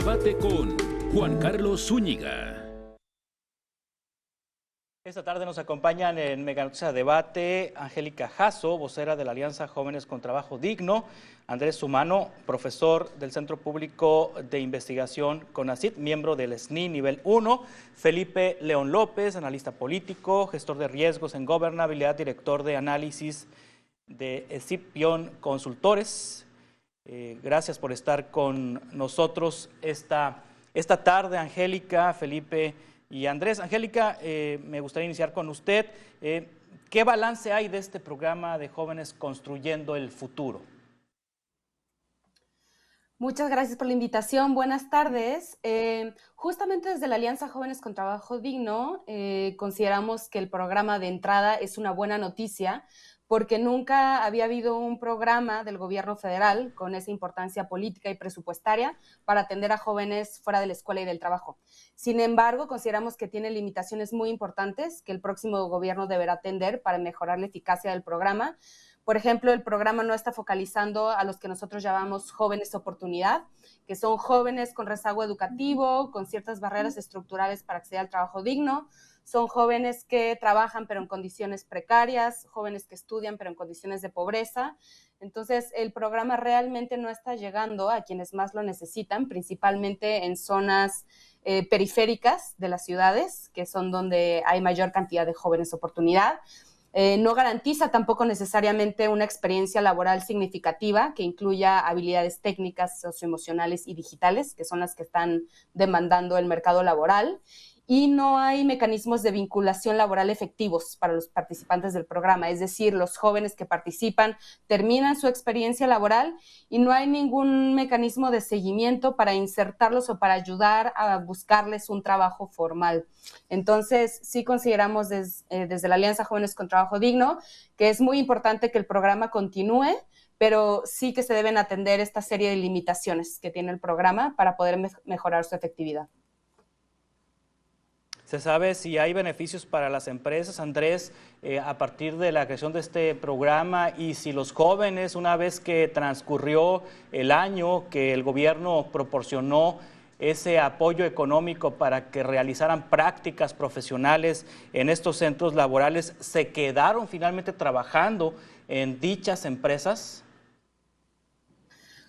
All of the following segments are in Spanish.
Debate con Juan Carlos Zúñiga. Esta tarde nos acompañan en Mega Noticias Debate Angélica Jasso, vocera de la Alianza Jóvenes con Trabajo Digno, Andrés Sumano, profesor del Centro Público de Investigación CONACYT, miembro del SNI Nivel 1, Felipe León López, analista político, gestor de riesgos en gobernabilidad, director de análisis de Escipión Consultores. Gracias por estar con nosotros esta tarde, Angélica, Felipe y Andrés. Angélica, me gustaría iniciar con usted. ¿Qué balance hay de este programa de Jóvenes Construyendo el Futuro? Muchas gracias por la invitación. Buenas tardes. Justamente desde la Alianza Jóvenes con Trabajo Digno, consideramos que el programa de entrada es una buena noticia, porque nunca había habido un programa del gobierno federal con esa importancia política y presupuestaria para atender a jóvenes fuera de la escuela y del trabajo. Sin embargo, consideramos que tiene limitaciones muy importantes que el próximo gobierno deberá atender para mejorar la eficacia del programa. Por ejemplo, el programa no está focalizando a los que nosotros llamamos jóvenes oportunidad, que son jóvenes con rezago educativo, con ciertas barreras estructurales para acceder al trabajo digno. Son jóvenes que trabajan pero en condiciones precarias, jóvenes que estudian pero en condiciones de pobreza. Entonces, el programa realmente no está llegando a quienes más lo necesitan, principalmente en zonas periféricas de las ciudades, que son donde hay mayor cantidad de jóvenes oportunidad. No garantiza tampoco necesariamente una experiencia laboral significativa que incluya habilidades técnicas, socioemocionales y digitales, que son las que están demandando el mercado laboral. Y no hay mecanismos de vinculación laboral efectivos para los participantes del programa, es decir, los jóvenes que participan terminan su experiencia laboral y no hay ningún mecanismo de seguimiento para insertarlos o para ayudar a buscarles un trabajo formal. Entonces, sí consideramos desde la Alianza Jóvenes con Trabajo Digno que es muy importante que el programa continúe, pero sí que se deben atender esta serie de limitaciones que tiene el programa para poder mejorar su efectividad. ¿Se sabe si hay beneficios para las empresas, Andrés, a partir de la creación de este programa, y si los jóvenes, una vez que transcurrió el año que el gobierno proporcionó ese apoyo económico para que realizaran prácticas profesionales en estos centros laborales, se quedaron finalmente trabajando en dichas empresas?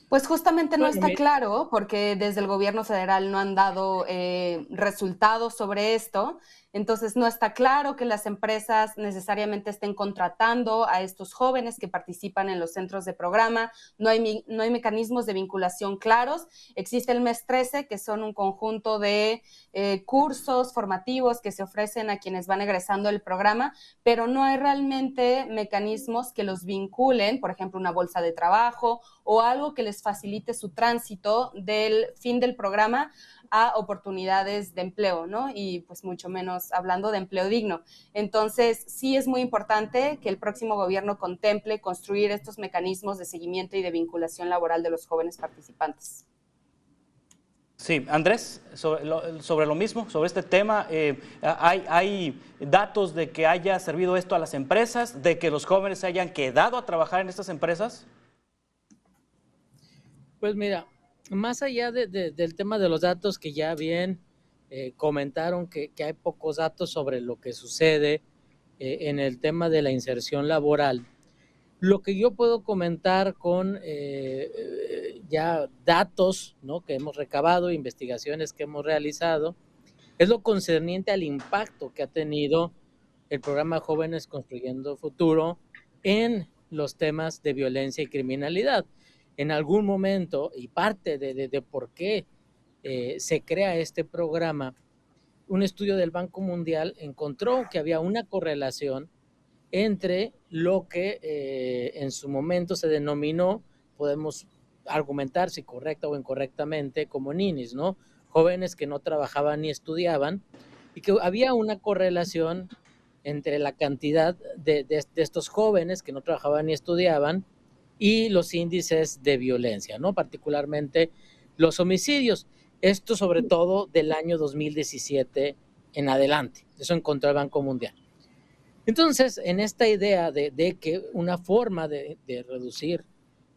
Pues justamente no está claro, porque desde el gobierno federal no han dado resultados sobre esto. Entonces no está claro que las empresas necesariamente estén contratando a estos jóvenes que participan en los centros de programa. No hay mecanismos de vinculación claros. Existe el MES 13, que son un conjunto de cursos formativos que se ofrecen a quienes van egresando del programa, pero no hay realmente mecanismos que los vinculen, por ejemplo, una bolsa de trabajo o algo que les facilite su tránsito del fin del programa a oportunidades de empleo, ¿no? Y pues mucho menos hablando de empleo digno. Entonces, sí es muy importante que el próximo gobierno contemple construir estos mecanismos de seguimiento y de vinculación laboral de los jóvenes participantes. Sí, Andrés, sobre lo mismo, sobre este tema, ¿hay datos de que haya servido esto a las empresas, de que los jóvenes se hayan quedado a trabajar en estas empresas? Pues mira, más allá del tema de los datos que ya bien comentaron que hay pocos datos sobre lo que sucede en el tema de la inserción laboral, lo que yo puedo comentar con ya datos, ¿no?, que hemos recabado, investigaciones que hemos realizado, es lo concerniente al impacto que ha tenido el programa Jóvenes Construyendo Futuro en los temas de violencia y criminalidad. En algún momento, y parte de por qué se crea este programa, un estudio del Banco Mundial encontró que había una correlación entre lo que en su momento se denominó, podemos argumentar si correcta o incorrectamente, como ninis, ¿no? Jóvenes que no trabajaban ni estudiaban, y que había una correlación entre la cantidad de estos jóvenes que no trabajaban ni estudiaban y los índices de violencia, ¿no? Particularmente los homicidios. Esto sobre todo del año 2017 en adelante. Eso encontró el Banco Mundial. Entonces, en esta idea de que una forma de reducir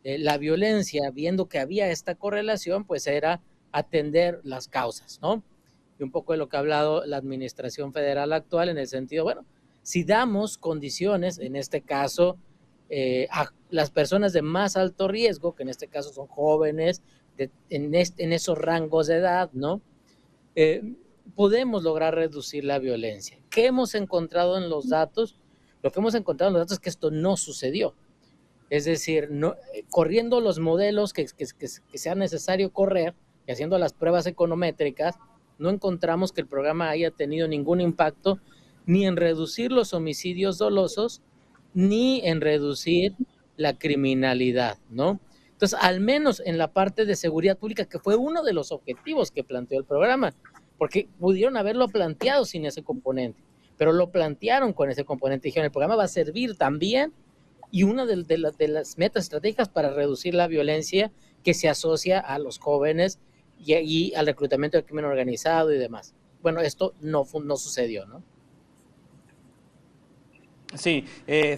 la violencia, viendo que había esta correlación, pues era atender las causas, ¿no? Y un poco de lo que ha hablado la administración federal actual en el sentido, bueno, si damos condiciones, en este caso, a las personas de más alto riesgo, que en este caso son jóvenes, en esos rangos de edad, ¿no? Podemos lograr reducir la violencia. ¿Qué hemos encontrado en los datos? Lo que hemos encontrado en los datos es que esto no sucedió. Es decir, no, corriendo los modelos que sea necesario correr y haciendo las pruebas econométricas, no encontramos que el programa haya tenido ningún impacto ni en reducir los homicidios dolosos, ni en reducir la criminalidad, ¿no? Entonces, al menos en la parte de seguridad pública, que fue uno de los objetivos que planteó el programa, porque pudieron haberlo planteado sin ese componente, pero lo plantearon con ese componente. Dijeron, el programa va a servir también, y una de las metas estratégicas para reducir la violencia que se asocia a los jóvenes y al reclutamiento del crimen organizado y demás. Bueno, esto no sucedió, ¿no? Sí,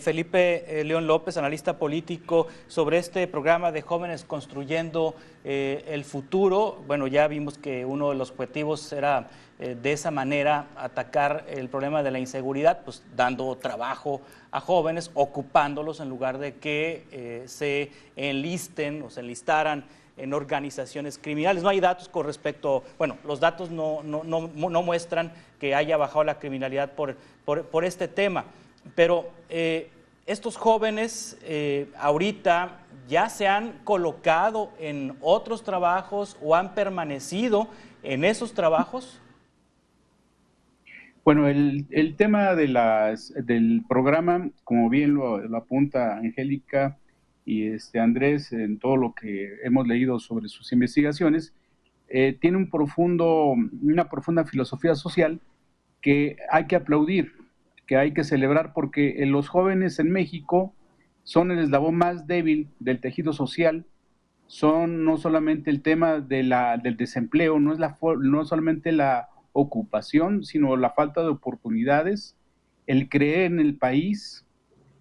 Felipe León López, analista político, sobre este programa de Jóvenes Construyendo el Futuro. Bueno, ya vimos que uno de los objetivos era de esa manera atacar el problema de la inseguridad, pues dando trabajo a jóvenes, ocupándolos en lugar de que se enlisten o se enlistaran en organizaciones criminales. No hay datos con respecto, bueno, los datos no muestran que haya bajado la criminalidad por este tema. Pero estos jóvenes ahorita ya se han colocado en otros trabajos o han permanecido en esos trabajos. Bueno, el tema de del programa, como bien lo apunta Angélica y Andrés, en todo lo que hemos leído sobre sus investigaciones, tiene una profunda filosofía social que hay que aplaudir, que hay que celebrar, porque los jóvenes en México son el eslabón más débil del tejido social, son no solamente el tema del desempleo, no es solamente la ocupación, sino la falta de oportunidades, el creer en el país,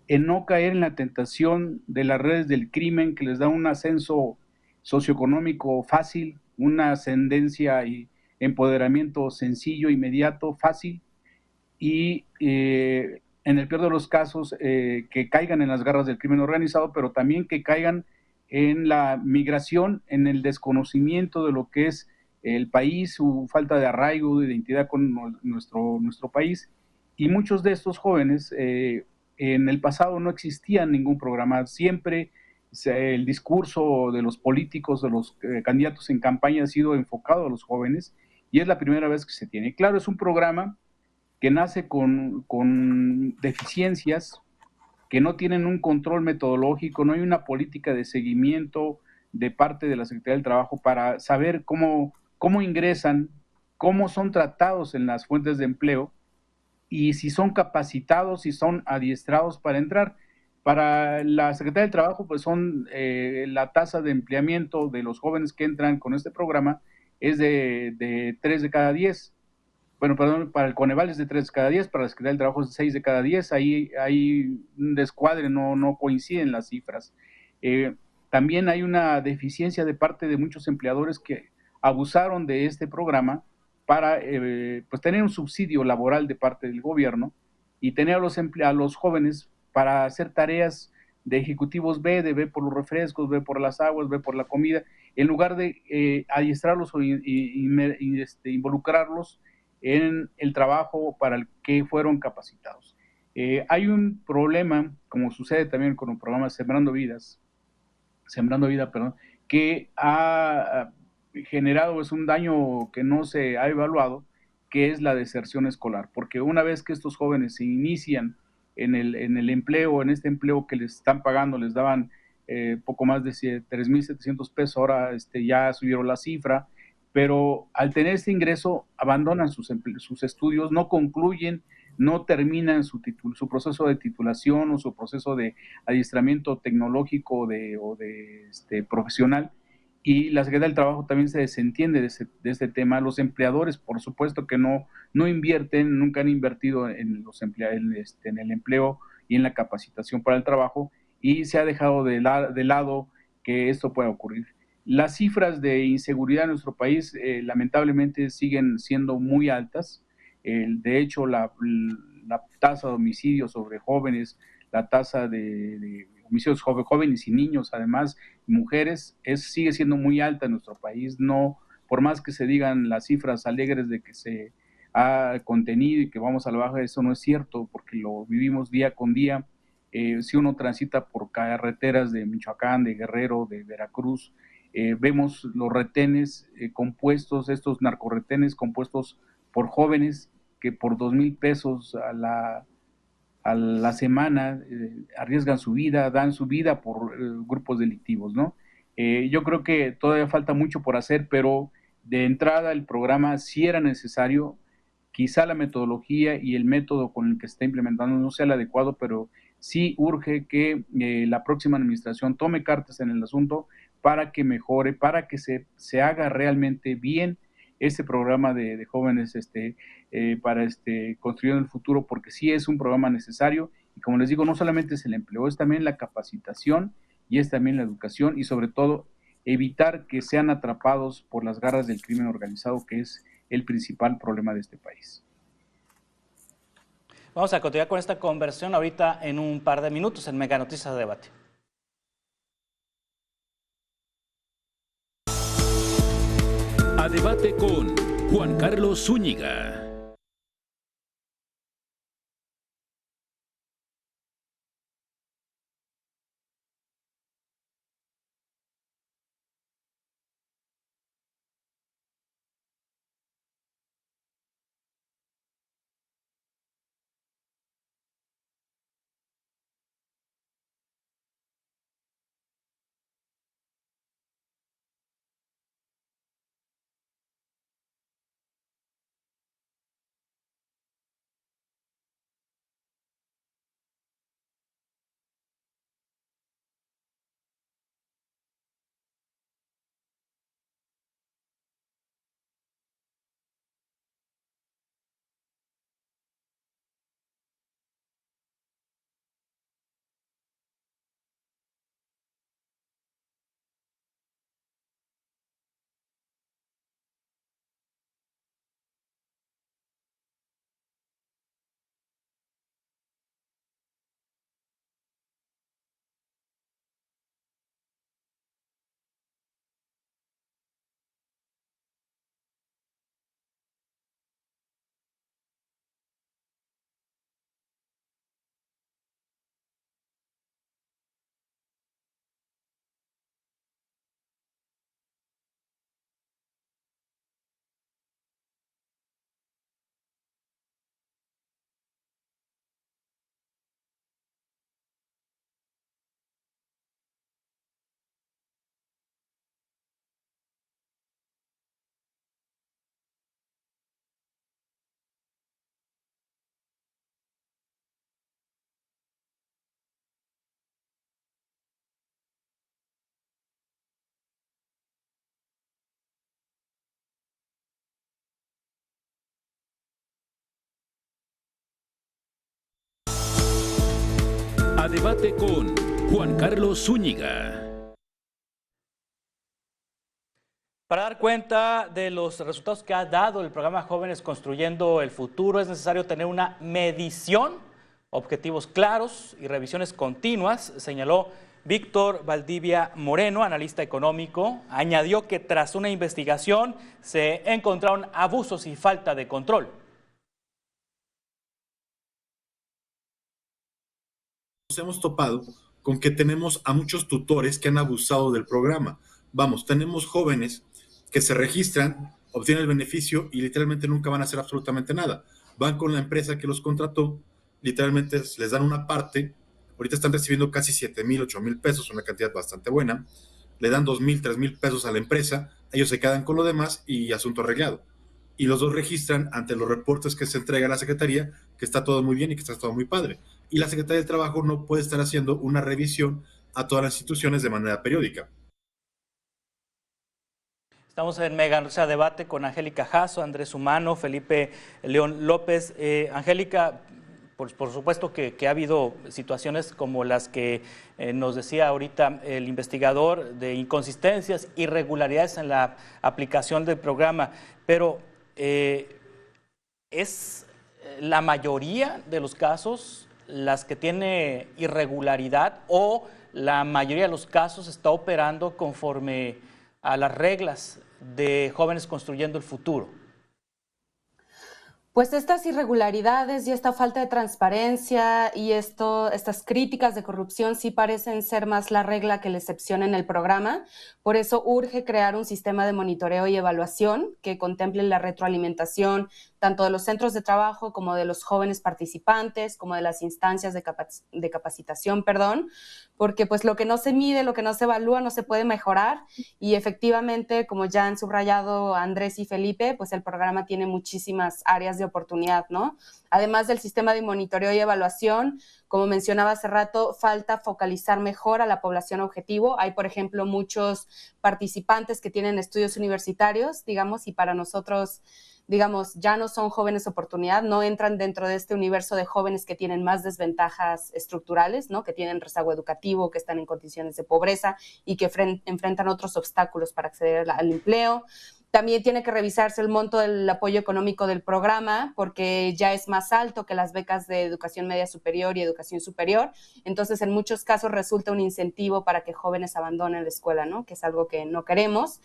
en no caer en la tentación de las redes del crimen que les da un ascenso socioeconómico fácil, una ascendencia y empoderamiento sencillo, inmediato, fácil, y en el peor de los casos que caigan en las garras del crimen organizado, pero también que caigan en la migración, en el desconocimiento de lo que es el país, su falta de arraigo, de identidad con nuestro país. Y muchos de estos jóvenes, en el pasado no existía ningún programa, siempre el discurso de los políticos, de los candidatos en campaña ha sido enfocado a los jóvenes, y es la primera vez que se tiene. Claro, es un programa que nace con deficiencias, que no tienen un control metodológico, no hay una política de seguimiento de parte de la Secretaría del Trabajo para saber cómo ingresan, cómo son tratados en las fuentes de empleo y si son capacitados, si son adiestrados para entrar. Para la Secretaría del Trabajo, pues la tasa de empleamiento de los jóvenes que entran con este programa es de 3 de cada 10. Bueno, perdón, para el Coneval es de 3 de cada 10, para la Secretaría del Trabajo es de 6 de cada 10, ahí hay un descuadre, no coinciden las cifras. También hay una deficiencia de parte de muchos empleadores que abusaron de este programa para pues tener un subsidio laboral de parte del gobierno y tener a los jóvenes para hacer tareas de ejecutivos B, de B por los refrescos, B por las aguas, B por la comida, en lugar de adiestrarlos o involucrarlos en el trabajo para el que fueron capacitados. Hay un problema, como sucede también con el programa Sembrando Vida, que ha generado un daño que no se ha evaluado, que es la deserción escolar, porque una vez que estos jóvenes se inician en el empleo, en este empleo que les están pagando, les daban poco más de 3,700 pesos, ahora ya subieron la cifra, pero al tener este ingreso abandonan sus estudios, no concluyen, no terminan su proceso de titulación o su proceso de adiestramiento tecnológico o de profesional, y la Secretaría del Trabajo también se desentiende de este tema. Los empleadores, por supuesto que no invierten, nunca han invertido en el empleo y en la capacitación para el trabajo, y se ha dejado de lado que esto pueda ocurrir. Las cifras de inseguridad en nuestro país lamentablemente siguen siendo muy altas. De hecho, la tasa de homicidios sobre jóvenes, la tasa de homicidios jóvenes y niños, además, mujeres, sigue siendo muy alta en nuestro país. No, por más que se digan las cifras alegres de que se ha contenido y que vamos a la baja, eso no es cierto, porque lo vivimos día con día. Si uno transita por carreteras de Michoacán, de Guerrero, de Veracruz, vemos los retenes compuestos, estos narcorretenes compuestos por jóvenes que por 2,000 pesos a la semana arriesgan su vida, dan su vida por grupos delictivos, ¿no? Yo creo que todavía falta mucho por hacer, pero de entrada el programa sí era necesario. Quizá la metodología y el método con el que se está implementando no sea el adecuado, pero sí urge que la próxima administración tome cartas en el asunto para que mejore, para que se haga realmente bien este programa de jóvenes para construir el futuro, porque sí es un programa necesario y como les digo, no solamente es el empleo, es también la capacitación y es también la educación y sobre todo evitar que sean atrapados por las garras del crimen organizado, que es el principal problema de este país. Vamos a continuar con esta conversación ahorita en un par de minutos en Mega Noticias de Debate. A debate con Juan Carlos Zúñiga. A debate con Juan Carlos Zúñiga. Para dar cuenta de los resultados que ha dado el programa Jóvenes Construyendo el Futuro, es necesario tener una medición, objetivos claros y revisiones continuas, señaló Víctor Valdivia Moreno, analista económico. Añadió que tras una investigación se encontraron abusos y falta de control. Nos hemos topado con que tenemos a muchos tutores que han abusado del programa. Vamos, tenemos jóvenes que se registran, obtienen el beneficio y literalmente nunca van a hacer absolutamente nada. Van con la empresa que los contrató, literalmente les dan una parte, ahorita están recibiendo casi 7,000, 8,000 pesos, una cantidad bastante buena, le dan 2,000, 3,000 pesos a la empresa, ellos se quedan con lo demás y asunto arreglado. Y los dos registran ante los reportes que se entrega a la Secretaría que está todo muy bien y que está todo muy padre. Y la Secretaría del Trabajo no puede estar haciendo una revisión a todas las instituciones de manera periódica. Estamos en Mega Noticias Debate con Angélica Jasso, Andrés Humano, Felipe León López. Angélica, por supuesto que ha habido situaciones como las que nos decía ahorita el investigador, de inconsistencias, irregularidades en la aplicación del programa, pero ¿es la mayoría de los casos las que tiene irregularidad o la mayoría de los casos está operando conforme a las reglas de Jóvenes Construyendo el Futuro? Pues estas irregularidades y esta falta de transparencia y estas críticas de corrupción sí parecen ser más la regla que la excepción en el programa. Por eso urge crear un sistema de monitoreo y evaluación que contemple la retroalimentación tanto de los centros de trabajo como de los jóvenes participantes, como de las instancias de capacitación, porque pues lo que no se mide, lo que no se evalúa no se puede mejorar, y efectivamente, como ya han subrayado Andrés y Felipe, pues el programa tiene muchísimas áreas de oportunidad, ¿no? Además del sistema de monitoreo y evaluación, como mencionaba hace rato, falta focalizar mejor a la población objetivo. Hay, por ejemplo, muchos participantes que tienen estudios universitarios, digamos, y para nosotros, digamos, ya no son jóvenes oportunidad, no entran dentro de este universo de jóvenes que tienen más desventajas estructurales, ¿no? Que tienen rezago educativo, que están en condiciones de pobreza y que enfrentan otros obstáculos para acceder al empleo. También tiene que revisarse el monto del apoyo económico del programa, porque ya es más alto que las becas de educación media superior y educación superior. Entonces, en muchos casos resulta un incentivo para que jóvenes abandonen la escuela, ¿no? Que es algo que no queremos.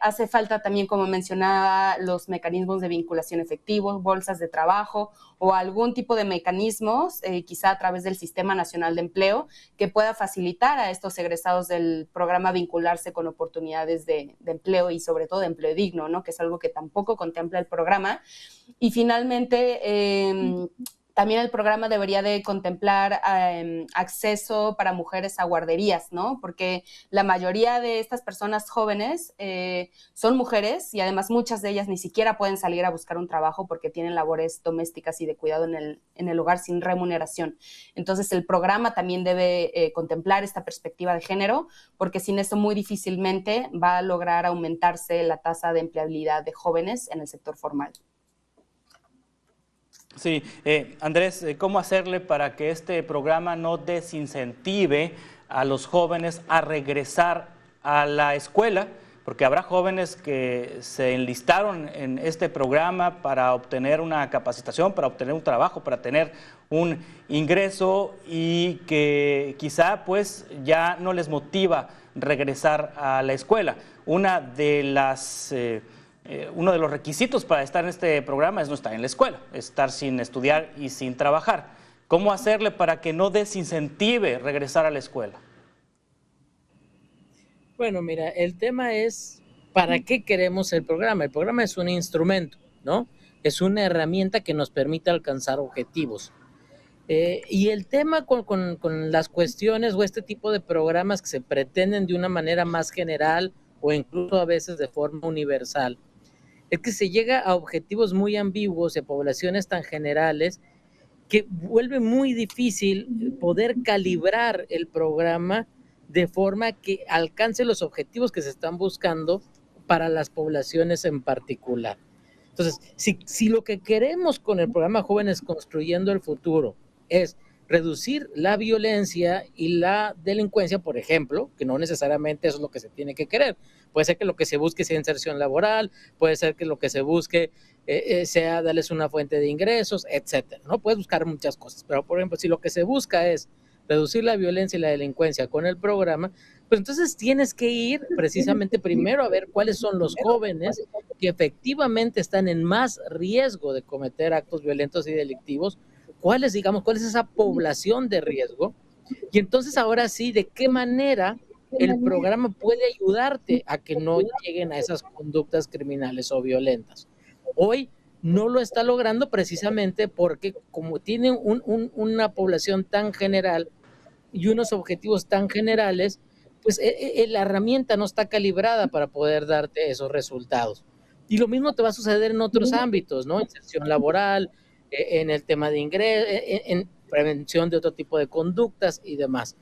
Hace falta también, como mencionaba, los mecanismos de vinculación efectivos, bolsas de trabajo o algún tipo de mecanismos, quizá a través del Sistema Nacional de Empleo, que pueda facilitar a estos egresados del programa vincularse con oportunidades de empleo y sobre todo de empleo digno, ¿no? Que es algo que tampoco contempla el programa. Y finalmente, también el programa debería de contemplar acceso para mujeres a guarderías, ¿no? Porque la mayoría de estas personas jóvenes son mujeres y además muchas de ellas ni siquiera pueden salir a buscar un trabajo porque tienen labores domésticas y de cuidado en el hogar sin remuneración. Entonces el programa también debe contemplar esta perspectiva de género, porque sin eso muy difícilmente va a lograr aumentarse la tasa de empleabilidad de jóvenes en el sector formal. Sí, Andrés, ¿cómo hacerle para que este programa no desincentive a los jóvenes a regresar a la escuela? Porque habrá jóvenes que se enlistaron en este programa para obtener una capacitación, para obtener un trabajo, para tener un ingreso y que quizá pues ya no les motiva regresar a la escuela. Uno de los requisitos para estar en este programa es no estar en la escuela, estar sin estudiar y sin trabajar. ¿Cómo hacerle para que no desincentive regresar a la escuela? Bueno, mira, el tema es ¿para qué queremos el programa? El programa es un instrumento, ¿no? Es una herramienta que nos permite alcanzar objetivos. Y el tema con las cuestiones o este tipo de programas que se pretenden de una manera más general o incluso a veces de forma universal, es que se llega a objetivos muy ambiguos de poblaciones tan generales que vuelve muy difícil poder calibrar el programa de forma que alcance los objetivos que se están buscando para las poblaciones en particular. Entonces, si lo que queremos con el programa Jóvenes Construyendo el Futuro es reducir la violencia y la delincuencia, por ejemplo, que no necesariamente eso es lo que se tiene que querer. Puede ser que lo que se busque sea inserción laboral, puede ser que lo que se busque sea darles una fuente de ingresos, etcétera, ¿no? Puedes buscar muchas cosas, pero por ejemplo, si lo que se busca es reducir la violencia y la delincuencia con el programa, pues entonces tienes que ir precisamente primero a ver cuáles son los jóvenes que efectivamente están en más riesgo de cometer actos violentos y delictivos, cuál es esa población de riesgo, y entonces ahora sí, de qué manera el programa puede ayudarte a que no lleguen a esas conductas criminales o violentas. Hoy no lo está logrando precisamente porque como tiene una población tan general y unos objetivos tan generales, pues la herramienta no está calibrada para poder darte esos resultados. Y lo mismo te va a suceder en otros ámbitos, ¿no? Inserción laboral, en el tema de ingreso, en prevención de otro tipo de conductas y demás.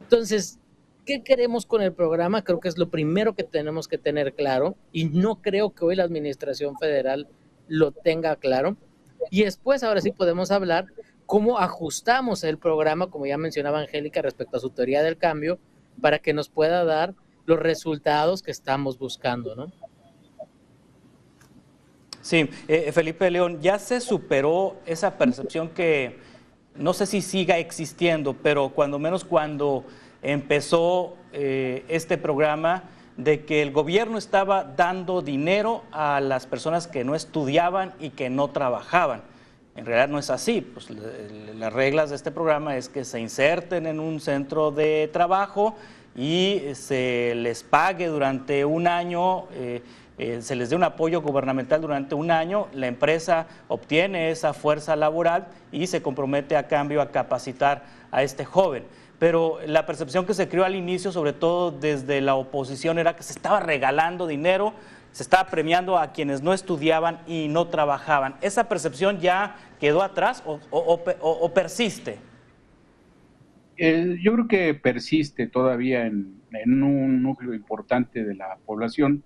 Entonces, ¿qué queremos con el programa? Creo que es lo primero que tenemos que tener claro, y no creo que hoy la Administración Federal lo tenga claro. Y después, ahora sí podemos hablar, cómo ajustamos el programa, como ya mencionaba Angélica, respecto a su teoría del cambio, para que nos pueda dar los resultados que estamos buscando, ¿no? Sí, Felipe León, ya se superó esa percepción que no sé si siga existiendo, pero cuando menos cuando empezó este programa, de que el gobierno estaba dando dinero a las personas que no estudiaban y que no trabajaban. En realidad no es así, pues las reglas de este programa es que se inserten en un centro de trabajo y se les pague durante un año, se les dé un apoyo gubernamental durante un año, la empresa obtiene esa fuerza laboral y se compromete a cambio a capacitar a este joven. Pero la percepción que se creó al inicio, sobre todo desde la oposición, era que se estaba regalando dinero, se estaba premiando a quienes no estudiaban y no trabajaban. ¿Esa percepción ya quedó atrás o persiste? Yo creo que persiste todavía en un núcleo importante de la población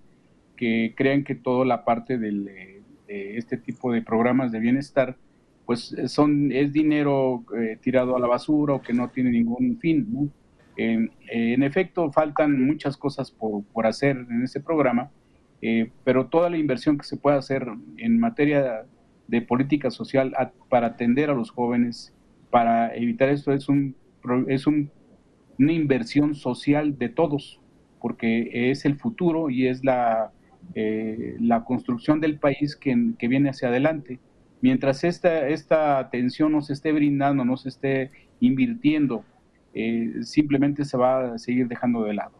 que crean que toda la parte de este tipo de programas de bienestar pues es dinero tirado a la basura o que no tiene ningún fin, ¿no? En efecto, faltan muchas cosas por hacer en este programa, pero toda la inversión que se pueda hacer en materia de política social para atender a los jóvenes, para evitar esto, una inversión social de todos, porque es el futuro y es la construcción del país que viene hacia adelante. Mientras esta atención no se esté brindando, no se esté invirtiendo, simplemente se va a seguir dejando de lado.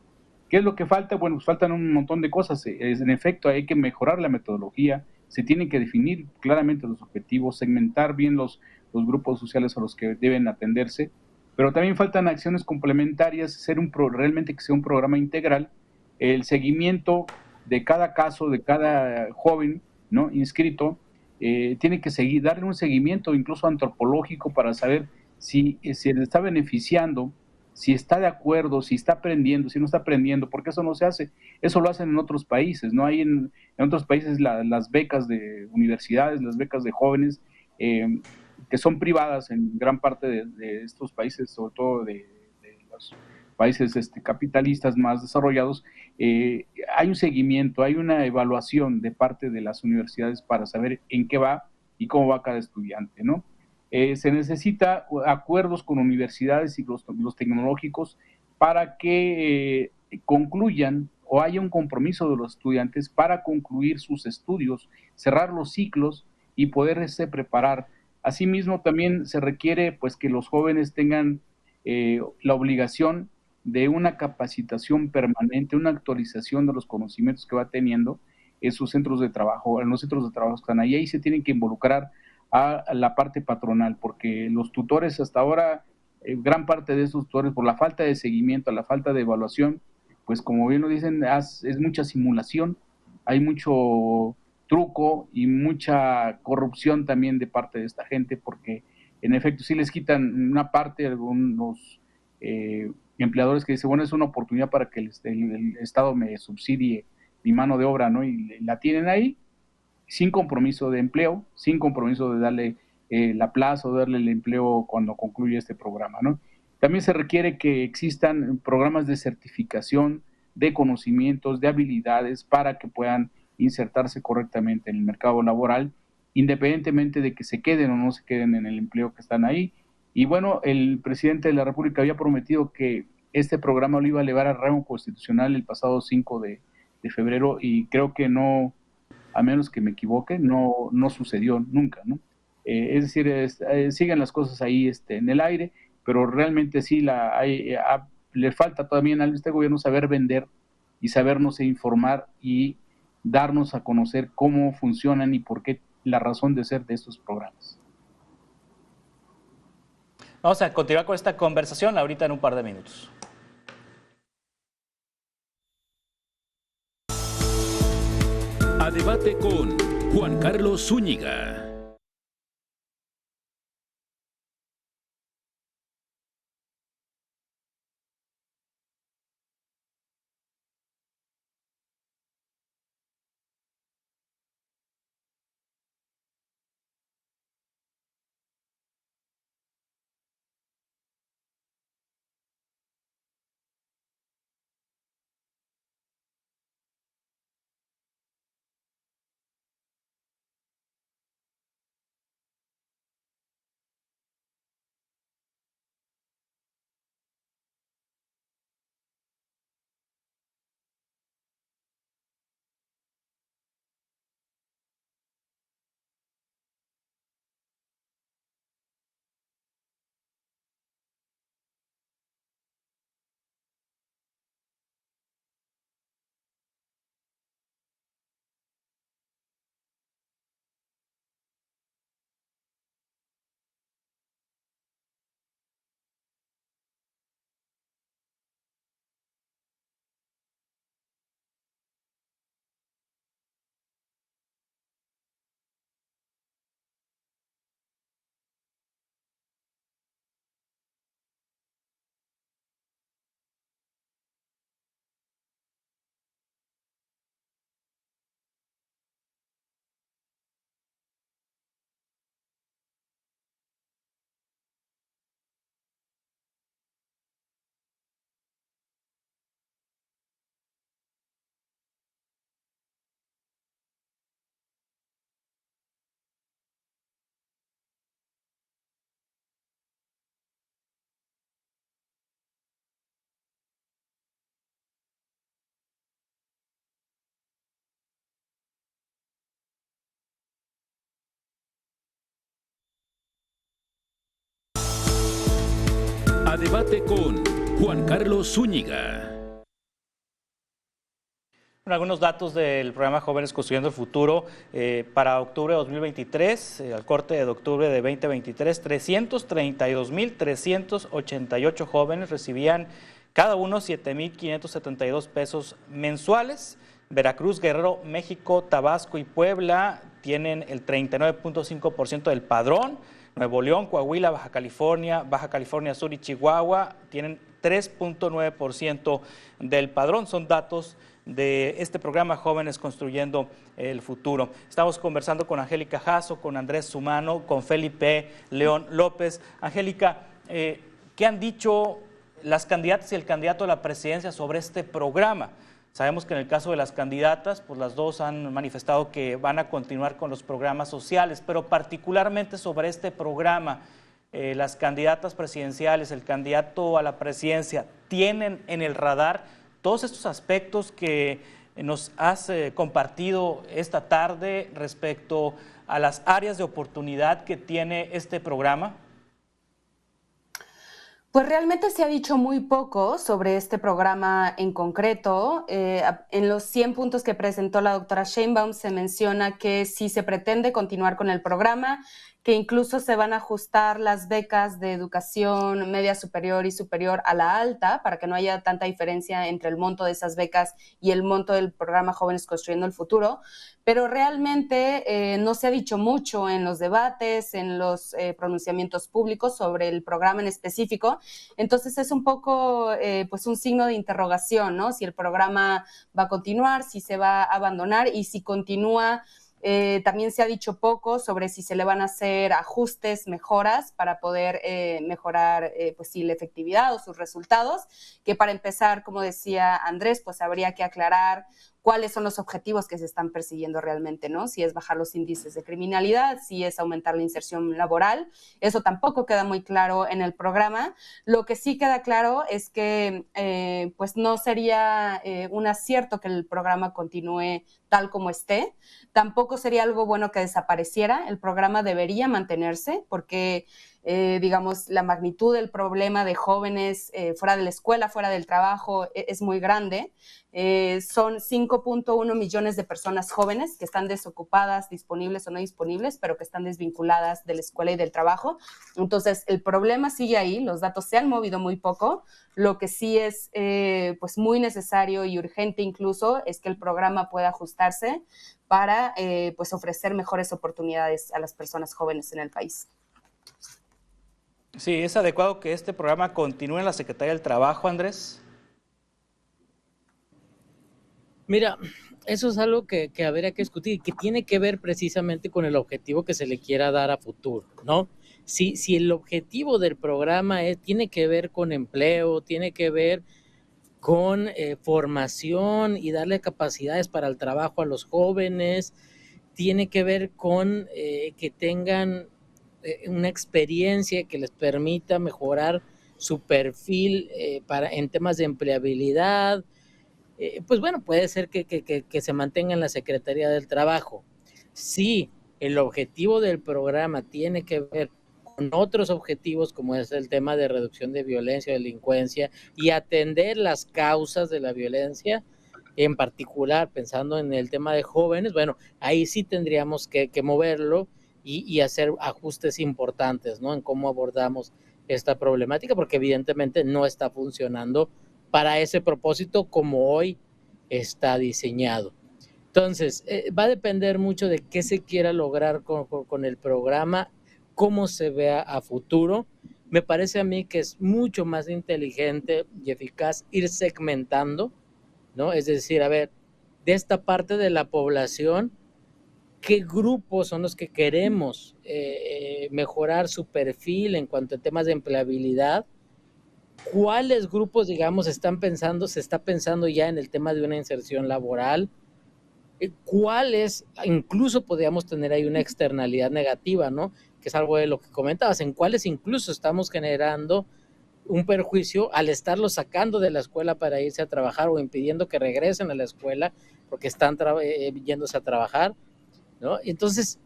¿Qué es lo que falta? Bueno, pues faltan un montón de cosas. En efecto, hay que mejorar la metodología, se tienen que definir claramente los objetivos, segmentar bien los grupos sociales a los que deben atenderse, pero también faltan acciones complementarias, realmente que sea un programa integral, el seguimiento de cada caso, de cada joven, ¿no?, inscrito, tiene que darle un seguimiento incluso antropológico para saber si se le está beneficiando, si está de acuerdo, si está aprendiendo, si no está aprendiendo, porque eso no se hace. Eso lo hacen en otros países, ¿no? Hay en otros países las becas de universidades, las becas de jóvenes, que son privadas en gran parte de estos países, sobre todo de los países capitalistas más desarrollados. Hay un seguimiento, hay una evaluación de parte de las universidades para saber en qué va y cómo va cada estudiante, ¿no? Se necesita acuerdos con universidades y los tecnológicos para que concluyan o haya un compromiso de los estudiantes para concluir sus estudios, cerrar los ciclos y poderse preparar. Asimismo, también se requiere pues que los jóvenes tengan la obligación de una capacitación permanente, una actualización de los conocimientos que va teniendo en sus centros de trabajo, en los centros de trabajo que están ahí se tienen que involucrar a la parte patronal, porque los tutores hasta ahora, gran parte de estos tutores, por la falta de seguimiento, la falta de evaluación, pues como bien lo dicen, es mucha simulación, hay mucho truco y mucha corrupción también de parte de esta gente, porque en efecto sí les quitan una parte a algunos empleadores que dicen, bueno, es una oportunidad para que el Estado me subsidie mi mano de obra, ¿no? Y la tienen ahí sin compromiso de empleo, sin compromiso de darle la plaza o darle el empleo cuando concluye este programa, ¿no? También se requiere que existan programas de certificación, de conocimientos, de habilidades para que puedan insertarse correctamente en el mercado laboral, independientemente de que se queden o no se queden en el empleo que están ahí. Y bueno, el presidente de la República había prometido que este programa lo iba a elevar al rango constitucional el pasado 5 de febrero y creo que no, a menos que me equivoque, no sucedió nunca, ¿no? Es decir, siguen las cosas ahí en el aire, pero realmente sí le falta todavía a este gobierno saber vender y sabernos informar y darnos a conocer cómo funcionan y por qué la razón de ser de estos programas. Vamos a continuar con esta conversación ahorita en un par de minutos. A debate con Juan Carlos Zúñiga. A debate con Juan Carlos Zúñiga. Algunos datos del programa Jóvenes Construyendo el Futuro para octubre de 2023, al corte de octubre de 2023, 332,388 jóvenes recibían cada uno 7,572 pesos mensuales. Veracruz, Guerrero, México, Tabasco y Puebla tienen el 39.5% del padrón. Nuevo León, Coahuila, Baja California Sur y Chihuahua tienen 3.9% del padrón. Son datos de este programa Jóvenes Construyendo el Futuro. Estamos conversando con Angélica Jasso, con Andrés Sumano, con Felipe León López. Angélica, ¿qué han dicho las candidatas y el candidato a la presidencia sobre este programa? Sabemos que en el caso de las candidatas, pues las dos han manifestado que van a continuar con los programas sociales, pero particularmente sobre este programa, las candidatas presidenciales, el candidato a la presidencia, ¿tienen en el radar todos estos aspectos que nos has compartido esta tarde respecto a las áreas de oportunidad que tiene este programa? Pues realmente se ha dicho muy poco sobre este programa en concreto. En los 100 puntos que presentó la doctora Sheinbaum se menciona que sí se pretende continuar con el programa, que incluso se van a ajustar las becas de educación media superior y superior a la alta para que no haya tanta diferencia entre el monto de esas becas y el monto del programa Jóvenes Construyendo el Futuro, pero realmente no se ha dicho mucho en los debates, en los pronunciamientos públicos sobre el programa en específico. Entonces es un poco pues un signo de interrogación, ¿no? Si el programa va a continuar, si se va a abandonar y si continúa. También se ha dicho poco sobre si se le van a hacer ajustes, mejoras para poder mejorar pues sí, la efectividad o sus resultados, que para empezar, como decía Andrés, pues habría que aclarar cuáles son los objetivos que se están persiguiendo realmente, ¿no? Si es bajar los índices de criminalidad, si es aumentar la inserción laboral, eso tampoco queda muy claro en el programa. Lo que sí queda claro es que pues no sería un acierto que el programa continúe tal como esté, tampoco sería algo bueno que desapareciera, el programa debería mantenerse porque digamos, la magnitud del problema de jóvenes fuera de la escuela, fuera del trabajo, es muy grande. Son 5.1 millones de personas jóvenes que están desocupadas, disponibles o no disponibles, pero que están desvinculadas de la escuela y del trabajo. Entonces, el problema sigue ahí, los datos se han movido muy poco. Lo que sí es pues muy necesario y urgente incluso es que el programa pueda ajustarse para pues ofrecer mejores oportunidades a las personas jóvenes en el país. Sí, ¿es adecuado que este programa continúe en la Secretaría del Trabajo, Andrés? Mira, eso es algo que habría que discutir y que tiene que ver precisamente con el objetivo que se le quiera dar a futuro, ¿no? Si el objetivo del programa tiene que ver con empleo, tiene que ver con formación y darle capacidades para el trabajo a los jóvenes, tiene que ver con que tengan una experiencia que les permita mejorar su perfil en temas de empleabilidad, pues bueno, puede ser que se mantenga en la Secretaría del Trabajo. Si el objetivo del programa tiene que ver con otros objetivos, como es el tema de reducción de violencia, delincuencia y atender las causas de la violencia, en particular pensando en el tema de jóvenes, bueno, ahí sí tendríamos que moverlo y hacer ajustes importantes, ¿no? En cómo abordamos esta problemática, porque evidentemente no está funcionando para ese propósito como hoy está diseñado. Entonces, va a depender mucho de qué se quiera lograr con el programa, cómo se vea a futuro. Me parece a mí que es mucho más inteligente y eficaz ir segmentando, ¿no? Es decir, a ver, de esta parte de la población, ¿qué grupos son los que queremos mejorar su perfil en cuanto a temas de empleabilidad? ¿Cuáles grupos, digamos, se está pensando ya en el tema de una inserción laboral? ¿Cuáles, incluso podríamos tener ahí una externalidad negativa, ¿no? Que es algo de lo que comentabas, en cuáles incluso estamos generando un perjuicio al estarlos sacando de la escuela para irse a trabajar o impidiendo que regresen a la escuela porque están yéndose a trabajar, ¿no? Entonces,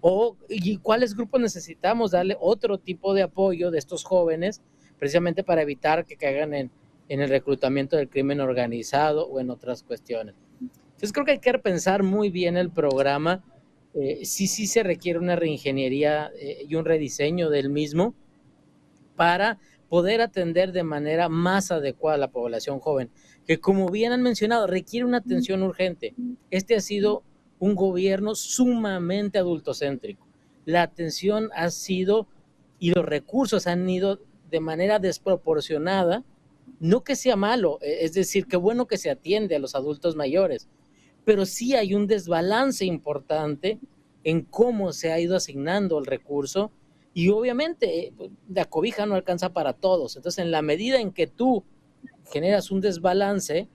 ¿y cuáles grupos necesitamos darle otro tipo de apoyo de estos jóvenes precisamente para evitar que caigan en el reclutamiento del crimen organizado o en otras cuestiones. Entonces creo que hay que repensar muy bien el programa. Sí se requiere una reingeniería y un rediseño del mismo para poder atender de manera más adecuada a la población joven, que como bien han mencionado, requiere una atención urgente. Este ha sido un gobierno sumamente adultocéntrico. La atención ha sido y los recursos han ido de manera desproporcionada. No que sea malo, es decir, qué bueno que se atiende a los adultos mayores, pero sí hay un desbalance importante en cómo se ha ido asignando el recurso y obviamente la cobija no alcanza para todos. Entonces, en la medida en que tú generas un desbalance,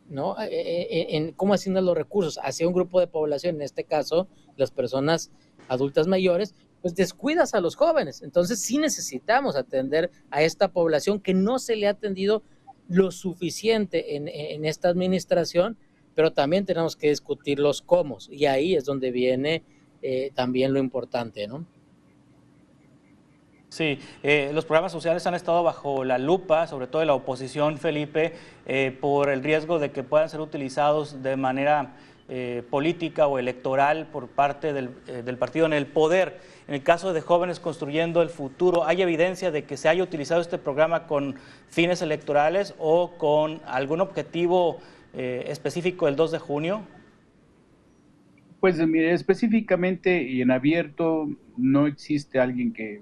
¿no? En cómo asignas los recursos hacia un grupo de población, en este caso, las personas adultas mayores, pues descuidas a los jóvenes. Entonces, sí necesitamos atender a esta población que no se le ha atendido lo suficiente en esta administración, pero también tenemos que discutir los cómo, y ahí es donde viene también lo importante, ¿no? Sí, los programas sociales han estado bajo la lupa, sobre todo de la oposición, Felipe, por el riesgo de que puedan ser utilizados de manera política o electoral por parte del partido en el poder. En el caso de Jóvenes Construyendo el Futuro, ¿hay evidencia de que se haya utilizado este programa con fines electorales o con algún objetivo específico el 2 de junio? Pues mire, específicamente y en abierto no existe alguien que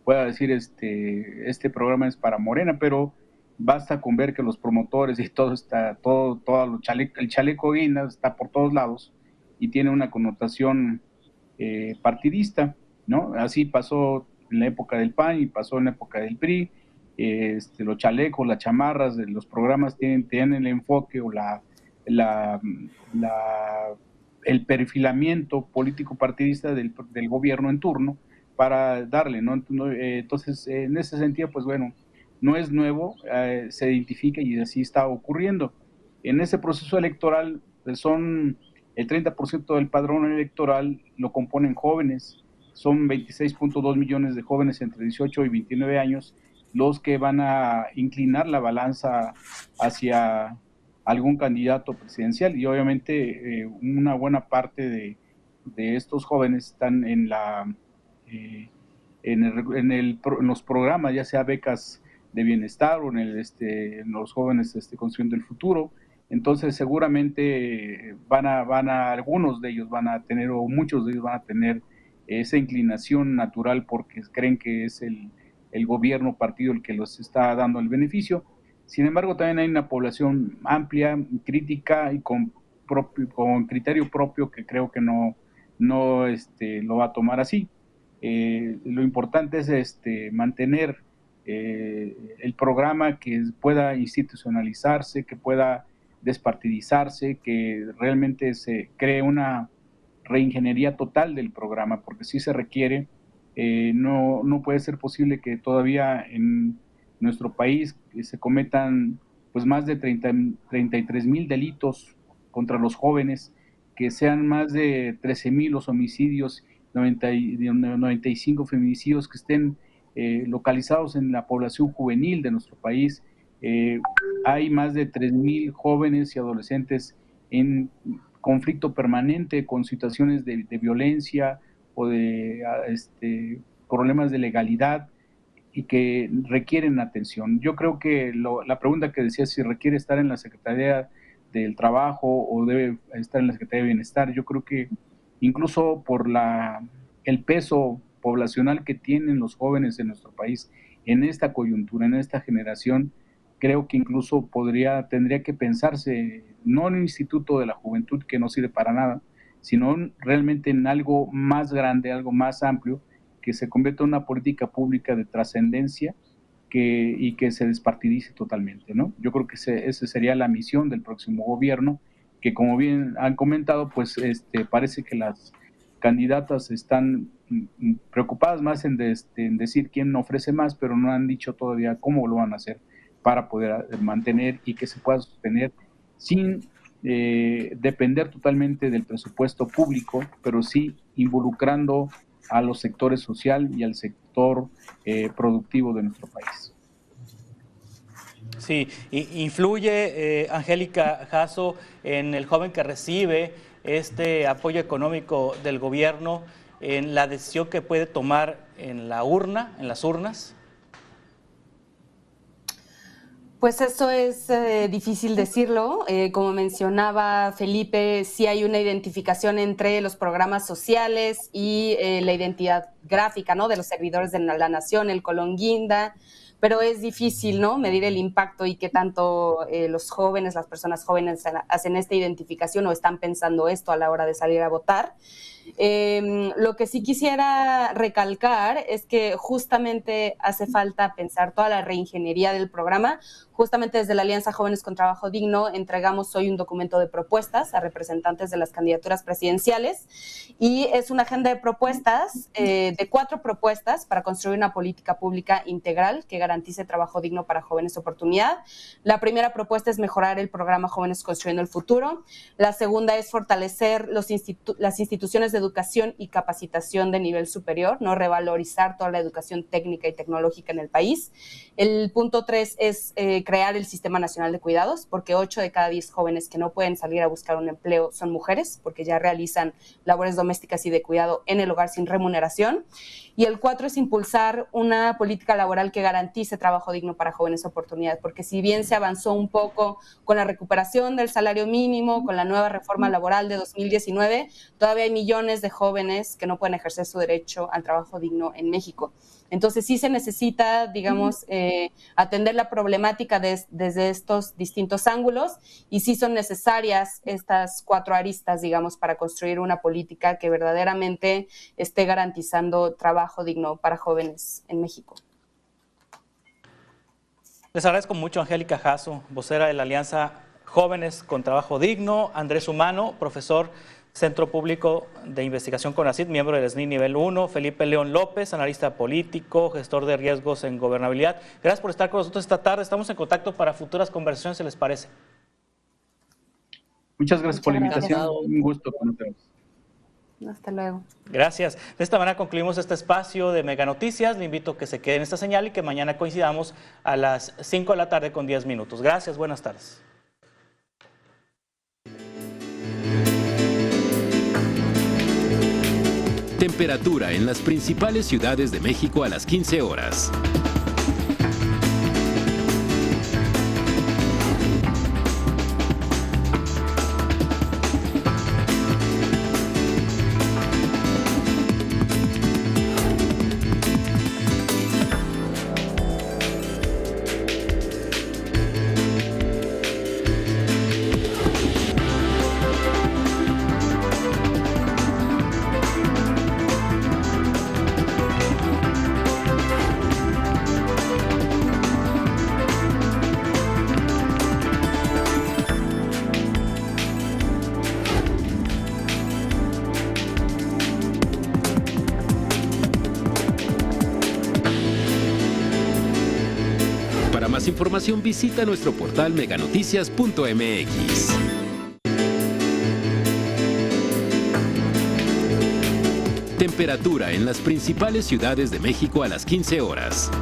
pueda decir este programa es para Morena, pero basta con ver que los promotores y todo el chaleco guinda está por todos lados y tiene una connotación partidista, ¿no? Así pasó en la época del PAN y pasó en la época del PRI. Los chalecos, las chamarras de los programas tienen el enfoque o el perfilamiento político partidista del gobierno en turno para darle, ¿no? Entonces, en ese sentido, pues bueno, no es nuevo, se identifica y así está ocurriendo. En ese proceso electoral, pues son el 30% del padrón electoral lo componen jóvenes, son 26.2 millones de jóvenes entre 18 y 29 años los que van a inclinar la balanza hacia algún candidato presidencial y obviamente una buena parte de estos jóvenes están en los programas, ya sea becas de bienestar o en los jóvenes construyendo el futuro. Entonces seguramente algunos de ellos van a tener, o muchos de ellos van a tener esa inclinación natural porque creen que es el gobierno partido el que los está dando el beneficio. Sin embargo, también hay una población amplia, crítica y con criterio propio que creo que no lo va a tomar así. Lo importante es mantener el programa, que pueda institucionalizarse, que pueda despartidizarse, que realmente se cree una reingeniería total del programa, porque sí se requiere. No puede ser posible que todavía en nuestro país se cometan pues más de 33,000 delitos contra los jóvenes, que sean más de 13,000 los homicidios, 95 feminicidios que estén localizados en la población juvenil de nuestro país. Hay más de 3,000 jóvenes y adolescentes en conflicto permanente con situaciones de violencia o de problemas de legalidad y que requieren atención. Yo creo que la pregunta que decía si requiere estar en la Secretaría del Trabajo o debe estar en la Secretaría de Bienestar, yo creo que incluso por el peso poblacional que tienen los jóvenes en nuestro país en esta coyuntura, en esta generación, creo que incluso tendría que pensarse no en un instituto de la juventud que no sirve para nada, sino realmente en algo más grande, algo más amplio, que se convierta en una política pública de trascendencia y que se despartidice totalmente, ¿no? Yo creo que esa sería la misión del próximo gobierno, que como bien han comentado, pues parece que las candidatas están preocupadas más en decir quién ofrece más, pero no han dicho todavía cómo lo van a hacer para poder mantener y que se pueda sostener sin depender totalmente del presupuesto público, pero sí involucrando a los sectores social y al sector productivo de nuestro país. Sí, influye, Angélica Jasso, en el joven que recibe este apoyo económico del gobierno, en la decisión que puede tomar en la urna, en las urnas. Pues eso es difícil decirlo. Como mencionaba Felipe, sí hay una identificación entre los programas sociales y la identidad gráfica, ¿no?, de los servidores de la nación, el Colón Guinda, pero es difícil, ¿no?, medir el impacto y qué tanto los jóvenes, las personas jóvenes hacen esta identificación o están pensando esto a la hora de salir a votar. Lo que sí quisiera recalcar es que justamente hace falta pensar toda la reingeniería del programa. Justamente desde la Alianza Jóvenes con Trabajo Digno entregamos hoy un documento de propuestas a representantes de las candidaturas presidenciales y es una agenda de propuestas, de 4 propuestas para construir una política pública integral que garantice trabajo digno para jóvenes oportunidad. La primera propuesta es mejorar el programa Jóvenes Construyendo el Futuro. La segunda es fortalecer las instituciones de educación y capacitación de nivel superior, no revalorizar toda la educación técnica y tecnológica en el país. El punto 3 es crear el Sistema Nacional de Cuidados, porque 8 de cada 10 jóvenes que no pueden salir a buscar un empleo son mujeres, porque ya realizan labores domésticas y de cuidado en el hogar sin remuneración. Y el 4 es impulsar una política laboral que garantice trabajo digno para jóvenes oportunidades, porque si bien se avanzó un poco con la recuperación del salario mínimo, con la nueva reforma laboral de 2019, todavía hay millones de jóvenes que no pueden ejercer su derecho al trabajo digno en México. Entonces sí se necesita, digamos, atender la problemática desde estos distintos ángulos y sí son necesarias estas 4 aristas, digamos, para construir una política que verdaderamente esté garantizando trabajo digno para jóvenes en México. Les agradezco mucho, Angélica Jasso, vocera de la Alianza Jóvenes con Trabajo Digno, Andrés Humano, profesor Centro Público de Investigación CONACYT, miembro del SNI Nivel 1, Felipe León López, analista político, gestor de riesgos en gobernabilidad. Gracias por estar con nosotros esta tarde. Estamos en contacto para futuras conversaciones, ¿se les parece? Muchas gracias por la invitación. Un gusto conocerlos. Hasta luego. Gracias. De esta manera concluimos este espacio de Mega Noticias. Le invito a que se quede en esta señal y que mañana coincidamos a las 5 de la tarde con 10 minutos. Gracias, buenas tardes. Temperatura en las principales ciudades de México a las 15 horas. Para más información visita nuestro portal meganoticias.mx. Temperatura en las principales ciudades de México a las 15 horas.